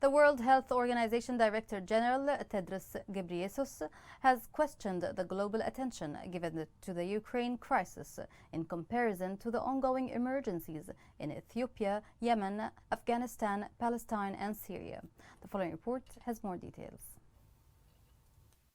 The World Health Organization Director General Tedros Ghebreyesus has questioned the global attention given to the Ukraine crisis in comparison to the ongoing emergencies in Ethiopia, Yemen, Afghanistan, Palestine and Syria. The following report has more details.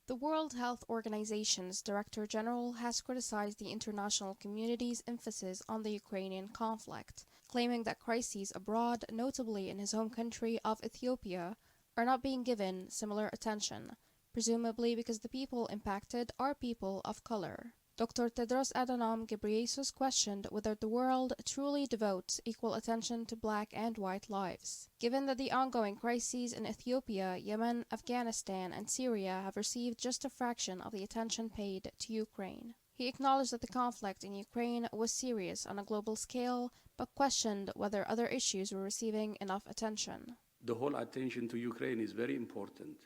The World Health Organization's Director General has criticized the international community's emphasis on the Ukrainian conflict, claiming that crises abroad, notably in his home country of Ethiopia, are not being given similar attention, presumably because the people impacted are people of color. Dr. Tedros Adhanom Ghebreyesus questioned whether the world truly devotes equal attention to black and white lives, given that the ongoing crises in Ethiopia, Yemen, Afghanistan, and Syria have received just a fraction of the attention paid to Ukraine. He acknowledged that the conflict in Ukraine was serious on a global scale, but questioned whether other issues were receiving enough attention. The whole attention to Ukraine is very important,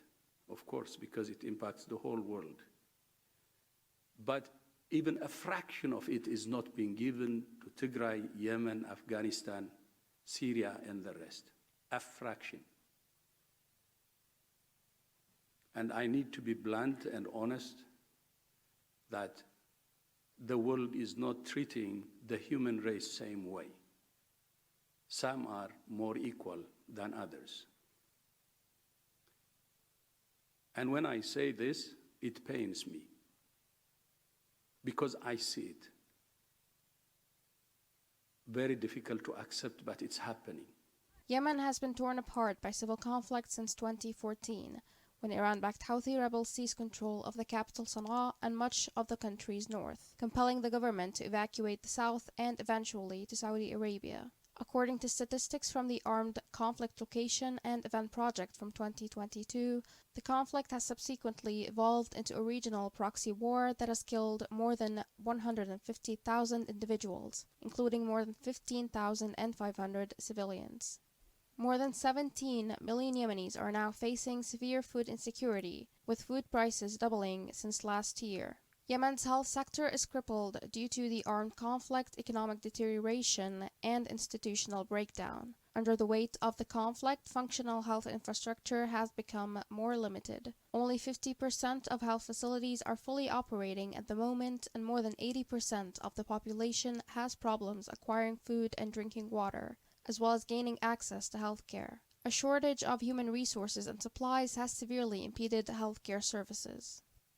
of course, because it impacts the whole world. But even a fraction of it is not being given to Tigray, Yemen, Afghanistan, Syria, and the rest. A fraction. And I need to be blunt and honest that the world is not treating the human race same way. Some are more equal than others. And when I say this, it pains me, because I see it. Very difficult to accept, but it's happening. Yemen has been torn apart by civil conflict since 2014, when Iran-backed Houthi rebels seized control of the capital Sana'a and much of the country's north, compelling the government to evacuate the south and eventually to Saudi Arabia. According to statistics from the Armed Conflict Location and Event Project from 2022, the conflict has subsequently evolved into a regional proxy war that has killed more than 150,000 individuals, including more than 15,500 civilians. More than 17 million Yemenis are now facing severe food insecurity, with food prices doubling since last year. Yemen's health sector is crippled due to the armed conflict, economic deterioration, and institutional breakdown. Under the weight of the conflict, functional health infrastructure has become more limited. Only 50% of health facilities are fully operating at the moment, and more than 80% of the population has problems acquiring food and drinking water, as well as gaining access to healthcare. A shortage of human resources and supplies has severely impeded healthcare services.